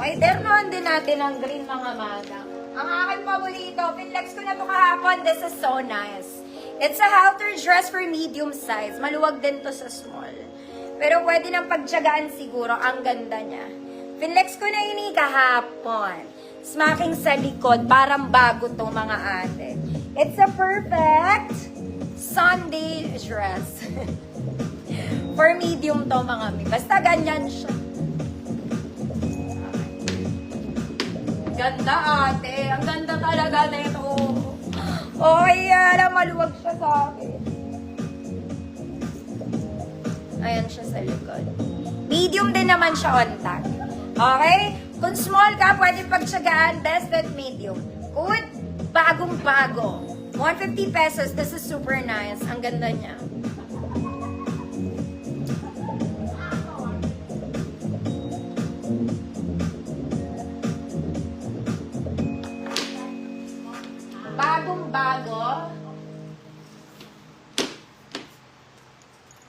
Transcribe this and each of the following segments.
Okay, ternohan din natin ang green mga madam. Ang aking paborito, pinlex ko na ito kahapon. This is so nice. It's a halter dress for medium size. Maluwag din to sa small. Pero pwede nang pagtyagaan siguro. Ang ganda niya. Pinlex ko na yun kahapon. Smacking sa likod. Parang bago to mga ate. It's a perfect Sunday dress. For medium to mga mi. Basta ganyan siya. Ganda ate. Ang ganda talaga na ito. Oh, yan. Maluwag siya sa akin. Ayan siya sa likod. Medium din naman siya on tag. Okay? Kung small ka, pwede pagtsagaan. Best at medium. Good? Bagong-bago. 150 pesos. This is super nice. Ang ganda niya. Bagong-bago.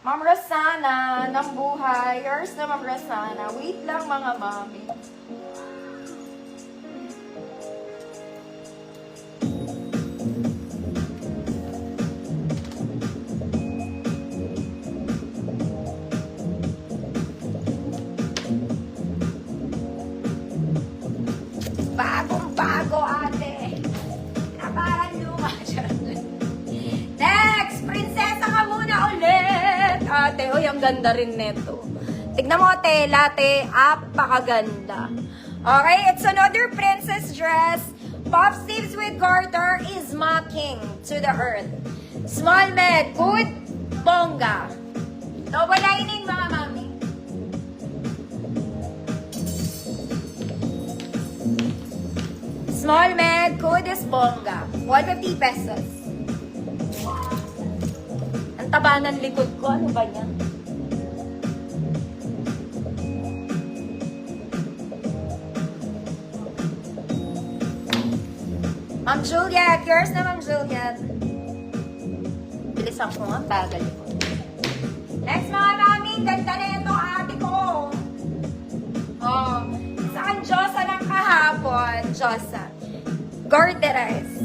Ma'am Rosana, ng buhay. Yours na, Ma'am Rosana. Wait lang, mga mami. Bagong-bago, ate. Naparang luma. Next! Prinsesa ka muna ulit! Ate, uy, ang ganda rin neto. Tignan mo, tela, te. Apakaganda. Okay, it's another princess dress. Puff sleeves with garter is mocking to the earth. Small med, good, bongga. Double lining, mga mami. Small med, good is bongga. 150 pesos. Ang taba ng likod ko. Ano ba niya? Ma'am Juliet. Yours na, Ma'am Juliet. Bilisan ko nga. Bagal ko. Next, mga mami. Ganda na ito, ate ko. Oh. Saan Diyosa ng kahapon? Diyosa. Garterized.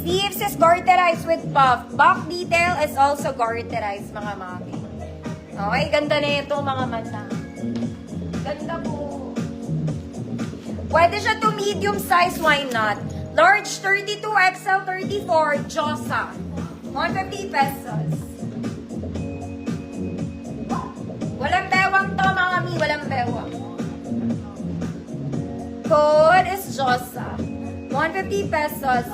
Sleeves is garterized with puff. Back detail is also garterized, mga mami. Okay, ganda na ito, mga mata. Ganda po. Pwede siya to medium size, why not? Large 32, XL 34, Diyosa. 150 pesos. Walang bewang to, mga mi. Walang bewang. Code is Diyosa. 150 pesos.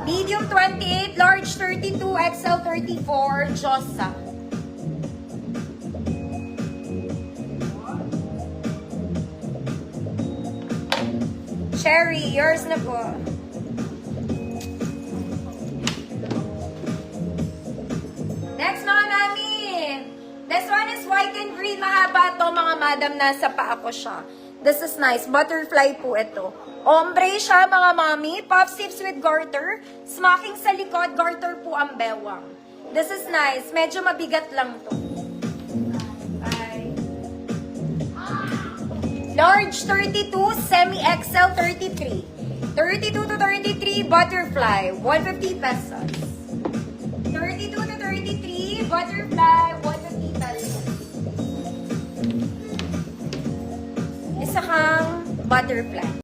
Medium 28, large 32, XL 34, Diyosa. Cherry, yours na po. Next, mga mami. This one is white and green. Mahaba to, mga madam. Nasa paa ko siya. This is nice. Butterfly po ito. Ombre siya, mga mami. Puff sleeves with garter. Smacking sa likod. Garter po ang bewang. This is nice. Medyo mabigat lang to. Bye. Large 32, semi-XL 33. 32 to 33, butterfly. 150 pesos. 32 to 33, butterfly. 150 pesos. Isa kang butterfly.